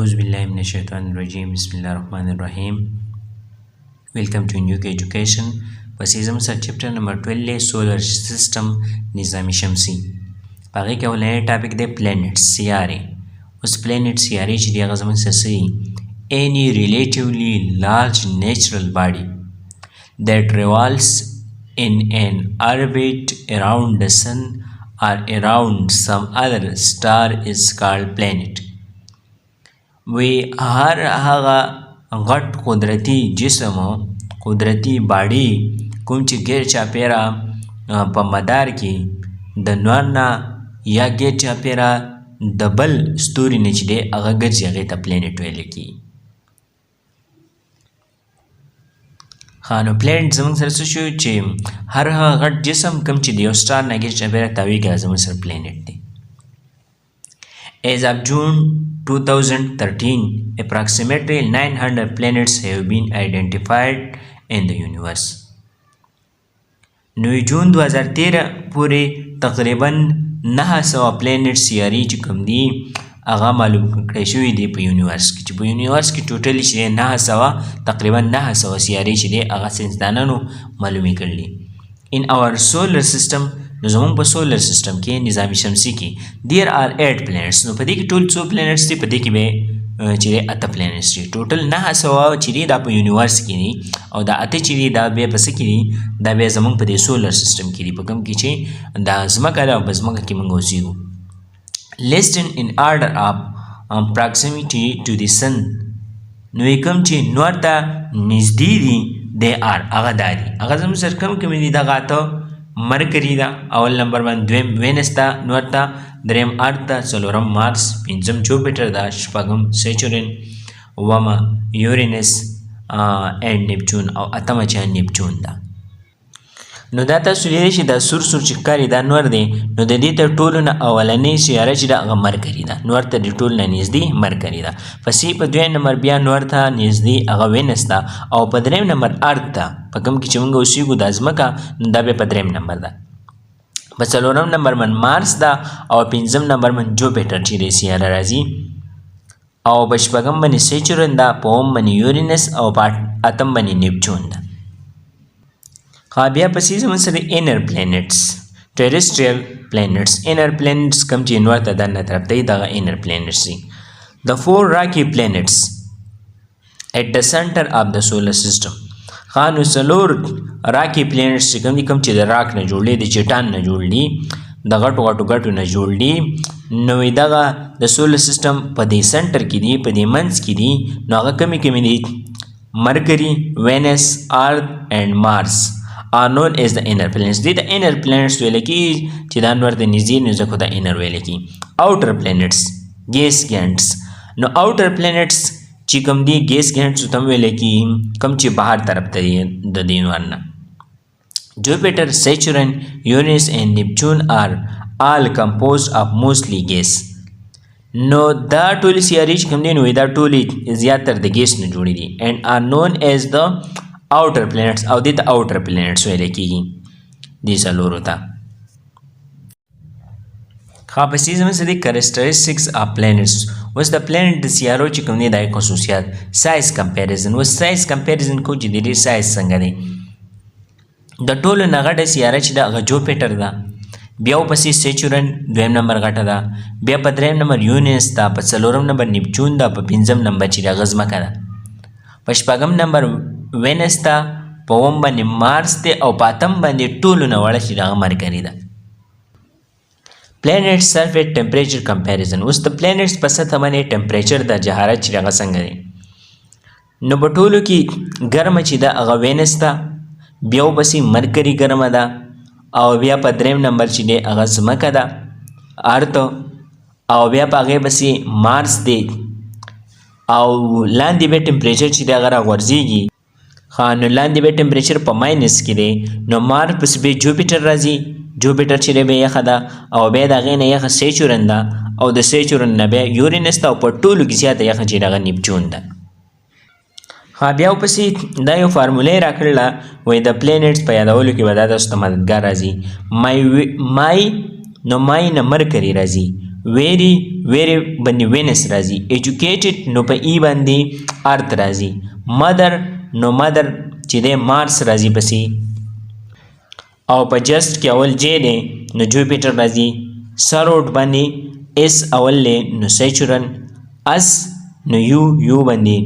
أعوذ بالله من الشيطان الرجيم بسم الله الرحمن الرحيم. Welcome to New Education. پسیزم سر چپٹر نمبر 12 سولر سسٹم نظام شمسی. هغه کې ولنې ټاپک دی پلانټس سیارې. اوس پلانټ سیارې چې دی هغه زموږ سره any relatively large natural body that revolves in an orbit around the sun or around some other star is called planet. وی هر هغه غټ قدرتی جسم قدرتی باډي کوم چې غیر چاپیره په مدار کې د نور نه یا غیر چاپیره د بل ستوري نه چې دی هغه ګرځي هغې ته پلانټ ویل کېږي. ښه نو پلانټ زموږ سره څه شو چې هر هغه غټ جسم کوم چې د یو سټار نه غیر چاپیره تاویږي هغه زموږ سره پلانټ دی. As of June 2013, approximately 900 planets have been identified in the universe. نو جون 2013 پورې تقریبا 900 پلانټ سیارې چې کوم دي هغه معلوم کړی شوي دي په یونیورس کې چې په یونیورس کې ټوټلی چې 900 تقریبا 900 سیارې چې دي هغه ساینسدانانو معلومې کړلي. In our solar system نو زمونږ په سولر سسټم کې نظام شمسي کې there are 8 planets. نو په دې کې ټول څو پلانټس دي؟ په دې کې به چې دی 8 پلانټس دي. ټوټل 900 چې دی دا په یونیورس کې دي او دا 8 چې دی دا بیا په څه کې دي؟ دا بیا زمونږ په دې سولر سسټم کې دي، په کوم کې چې دا ځمکه ده او په ځمکه کې موږ اوسېږو. listed in order of proximity to the sun. نو کوم چې نور ته نږدې دي they are هغه دا دي. هغه زموږ سره کوم دي؟ دغه 8 مرکری دا اول نمبر باندې، دویم وینس دا، نور تا دریم ارت دا، څلورم مارس، پنځم جوپیټر دا، شپږم سیچورن، اوومه یورینس اینډ نیپچون او اتمه چې نیپچون دا. نو دا تاسو لیدلی شئ دا سور سور چې ښکاري دا نور دی. نو د دې تر ټولو نه اولنۍ سیاره چې ده هغه مرکري ده، نور ته د ټولو نه نږدې مرکري ده. پسې په دویم نمبر بیا نور ته نږدې هغه وینس ده او په دریم نمبر ارت ده، په کوم کې چې موږ اوسېږو دا ځمکه دا بیا په دریم نمبر ده. په څلورم نمبر باندې مارس ده او پنځم نمبر باندې جوپیټر چې دی سیاره راځي او په شپږم باندې سیچورن ده، په اووم باندې یورینس او په اتم باندې نیپچون ده. بیا پسې زموږ سره انر پلانټس ټیرسټریل پلانټس. انر پلانټس کوم چې نور ته دننه طرف ته دغه انر پلانټس دي. د 4 راکي پلانټس at the center of the solar system. نو څلور راکي پلانټس چې کوم چې د راک نه جوړ دي، د چټان نه جوړ دي، د غټو نه جوړ دي. نو دغه د سولر سسټم په دې سنټر کې دي، په دې منځ کې دي. نو هغه کومې دي؟ مرکري، وینس، ارت اینڈ مارس are known as the inner planets. دي د inner planets ویل کېږي چې دا نور د نږدې نو ځکه د inner ویل کېږي. outer planets gas giants. نو outer planets چې کوم دي gas giants ته ویل کېږي کوم چې بهر طرف ته دي د دې نور نه. Jupiter, Saturn, Uranus and Neptune are all composed of mostly gas. نو دا ټول سیارې چې کوم دي نو دا ټول زیاتر د ګیس نه جوړې دي and are known as the outer planets او دې ته outer planets ویل کېږي دې څلورو ته. پسې زموږ سره د characteristics of planets. اوس د پلانټ د سیارو چې کوم دي دا یې خصوصیات سایز کمپیریزن. اوس سایز کمپیریزن کوو چې د دې سایز څنګه دی. د ټولو نه غټه سیاره چې ده هغه جوپیټر ده، بیا ورپسې سیچورن دویم نمبر غټه ده، بیا په دریم نمبر یونیس ده، په څلورم نمبر نیپچون ده، په پنځم نمبر چې د هغه ځمکه ده، په شپږم نمبر وینس ده، په اووم باندې مارس دی او په اتم باندې ټولو نه وړه چې دغه مرکري ده. پلانټ سرفیس ټمپریچر کمپیریزن. اوس د پلانټس په سطح باندې ټمپریچر د جهارت چې هغه څنګه دی. نو په ټولو کې ګرمه چې ده هغه وینس ده، بیا ورپسې مرکري ګرمه ده او بیا په دریم نمبر چې دی هغه ځمکه ده ارت او بیا په هغې پسې مارس دی او لاندې بیا ټمپریچر چې دی هغه راغورځېږي. نو لاندې بیا ټمپریچر په ماینس کې دی. نو مارس پسې بیا جوپیټر راځي، جوپیټر چې دی بیا یخه ده او بیا د هغې نه یخه سیچورن ده او د سیچورن نه بیا یورینس ده او په ټولو کې زیاته یخه چې دغه نیپچون ده. بیا ورپسې دا یو فارموله یې راکړله وایي د پلانټس په یادولو کې به دا تاسو ته مددګار راځي. مای نه مرکري راځي، ویری باندې وینس راځي. ایجوکیټډ نو په ای باندې ارت راځي. مدر نو مدر چې دی مارس راځي پسې. او په جسٹ کې اول جے دی نو جوپیټر راځي. سروډ باندې اس اول دی نو سیچورن. اس نو یو باندې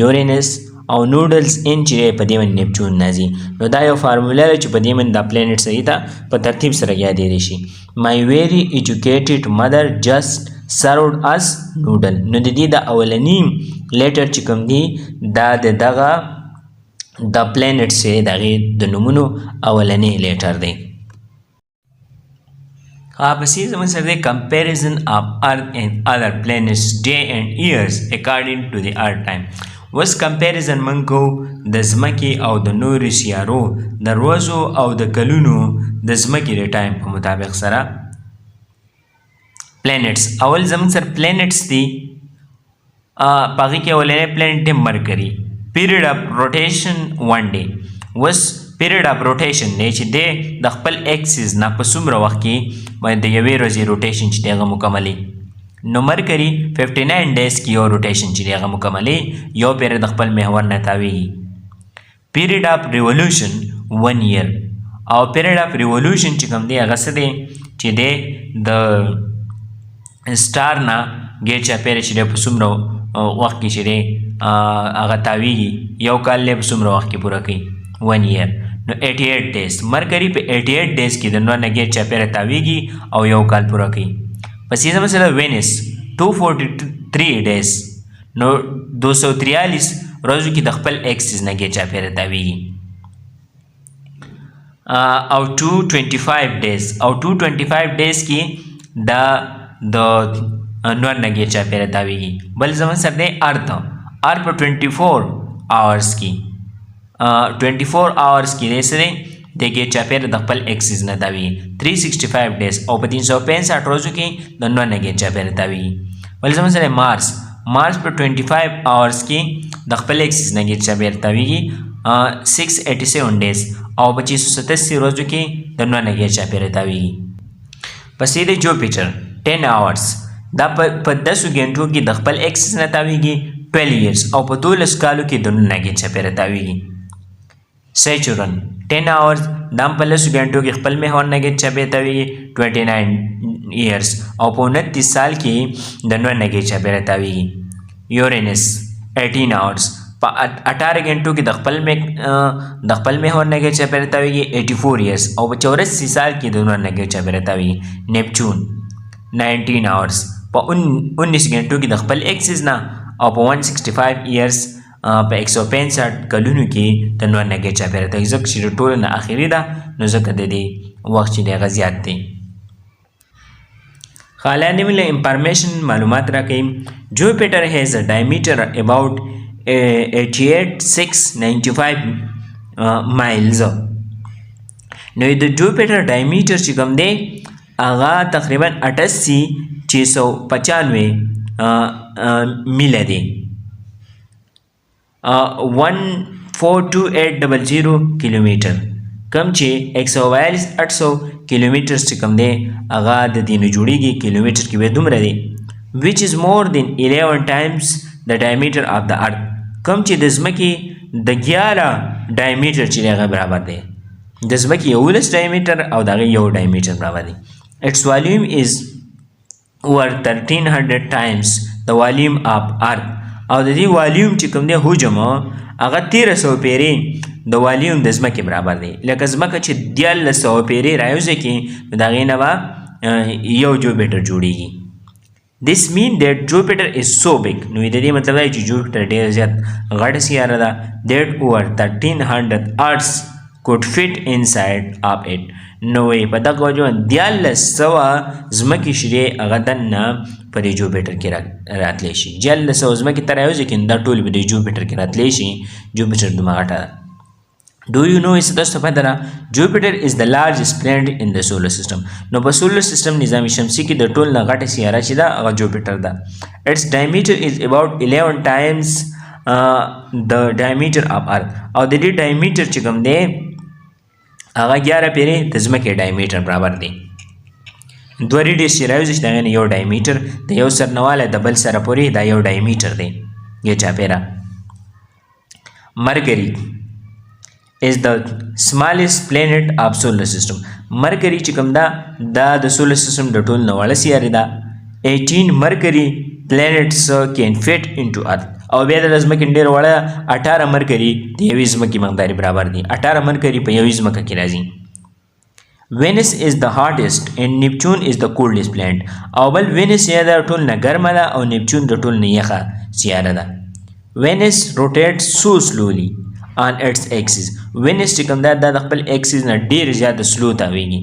یورینس. او نوډلز ان چې په دې باندې نیپچون راځي. نو دا یو فارمولا ده چې په دې باندې دا پلانټ صحیح ته په ترتیب سره یادېدی شي. مای ویری ایجوکیټډ مدر جسٹ سروډ اس نوډل. نو د دې د اولنی لیټر چې کوم دی دا دغه د پلانټ چې دغې د نومونو اولنی لیټر دی. پسې زموږ سره دی comparison of earth and other planets day and years according to the earth time. وس کمپیریزن موږ کوو د ځمکې او د نورو سیارو د ورځو او د کلونو د ځمکې د ټایم په مطابق سره. پلانټس اول زموږ سره پلانټس دي. په هغې کې اولنی پلانټ دی مرکري. پیریډ اف روټیشن 1 day. وس پیریډ اف روټیشن دی چې دی د خپل ایکسیز نه په څومره وخت کې باید د یوې ورځې روټیشن چې دی هغه مکملي. نو مرکري 59 ډیز کې یو روټیشن چې دی هغه مکملي. یو پیره د خپل محور نه تاویږي. پیریډ اف ریولوشن 1 year. او پیریډ اف ریولوشن چې کوم دی هغه څه دی چې دی د سټار نه ګیر چاپیره چې دی په څومره وخت کې چې دی هغه تاویږي. یو کال دی په څومره وخت کې پوره کوي 1 year. نو 88 ډیز. مرکري په 88 ډیز کې د نور نه ګیر چاپیره تاویږي او یو کال پوره کوي. پس یې مثلا وینس 243 ډیز. نو 243 ورځو کې د خپل ایکسیز نه ګیر چاپیره تاویږي. او 225 ډیز. او 225 ډیز کې د نور نه ګیر چاپیره تاویږي. بل زموږ سره دی ارت. ارت په 24 آورس کې 24 آورس کې دی سره د ګیر چاپیره د خپل ایکسیز نه تاویږي. 365 ډیز. او په 365 ورځو کې د نور نه ګیر چاپیره تاویږي. بل زموږ سره مارس. مارس په 25 آورس کې د خپل ایکسیز نه ګیر چاپیره تاویږي. 687 ډیز. او په 687 ورځو کې د نور نه ګیر چاپیره تاویږي. پسې دی جوپیټر 10 آورس. دا په 10 غنټو کې د خپل ایکسیز نه تاویږي 12 years. او په 12 کالو کې د نور نه ګیر چاپیره تاویږي. سیچورن 10 hours. دا په 10 غنټو کې خپل محور نه ګیر چاپیره تاویږي 29 years. او په 29 سال کې د نور نه ګیر چاپیره تاویږي. یورینس 18 hours. په 18 غنټو کې د خپل محور نه ګیر چاپیره تاویږي 84 years. او په 84 سال کې د نور نه ګیر چاپیره تاویږي. نیپچون 19 hours. په 19 غنټو کې د خپل ایکسیز نه او په 165 years په 165 کلونو کې د نور نه ګیر چاپیره تاویږي. ځکه چې د ټولو نه اخري ده نو ځکه د دې وخت چې دی هغه زیات دی. لاندې موږ له انفارمیشن معلومات راکوي. جوپیټر هیز ا ډایمیټر اباؤٹ 88,695 مایلز. نو د جوپیټر ډایمیټر چې کوم دی هغه تقریبا 88,695 میله دی. 142800 کیلومیټر. کم چې 142,800 کیلومیټر چې کوم دی هغه د دې نه جوړیږي. کیلومیټر کې به دومره دی. which is more than 11 times the diameter of the earth. کم چې د ځمکې د 11 ډایمیټر چې هغه برابر دی. د ځمکې 11 ډایمیټر او د هغې یو ډایمیټر برابر دی. its volume is over 1300 times the volume of earth. او د دې والیوم چې کوم دی حجم هغه 1300 پیرې د والیوم د ځمکې برابر دی. لکه ځمکه چې 1300 پیرې راوځي کې نو د هغې نه به یو جوپیټر جوړیږي. This mean that Jupiter is so big. نو د دې مطلب دی چې جوپیټر ډېر زیات غټه سیاره ده. that over 1300 earths could fit inside of it. نو په دغه وجه 1300 ځمکې چې دی هغه دننه په دې جوپیټر کې راتلی شي. 1300 ځمکې ته راوځي کې دا ټول په دې جوپیټر کې راتلی شي. جوپیټر دومره غټه ده. Do you know is تاسو ته پته ده Jupiter is the largest planet in the solar system. نو په solar system نظام شمسي کې د ټول نه غټه سیاره چې ده هغه جوپیټر ده. Its diameter is about 11 times the diameter of Earth. او د دې diameter چې کوم دی هغه 11 پیرې د ځمکې ډایمیټر برابر دی. دوه ریډیس چې راوځي چې د هغې نه یو ډایمیټر د یو سر نه والی د بل سره پورې دا یو ډایمیټر دی یا چاپېره. مرکري is the smallest planet of solar system. مرکري چې کوم دا د سولر سیسټم د ټول نه وړه سیارې ده. 18 mercury planets can fit into earth. او بیا د ځمکې ډېر وړه 18 مرکري د یوې ځمکې مقدارې برابر دي. 18 مرکري په یوې ځمکه کې راځي. Venus is the hottest and Neptune is the coolest planet. او بل وینس یا د ټول نه ګرمه ده او نیپچون د ټول نه یخه سیاره ده. Venus rotates so slowly on its axis. Venus چې کوم دا د خپل axis نه ډېر زیاته سلو تاویږي.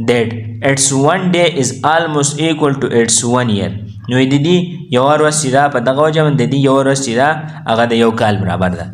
That its one day is almost equal to its 1 year. نو د دې یو ورځ چې دا په دغه وجه باندې د دې یو ورځ چې دا هغه د یو کال برابر ده.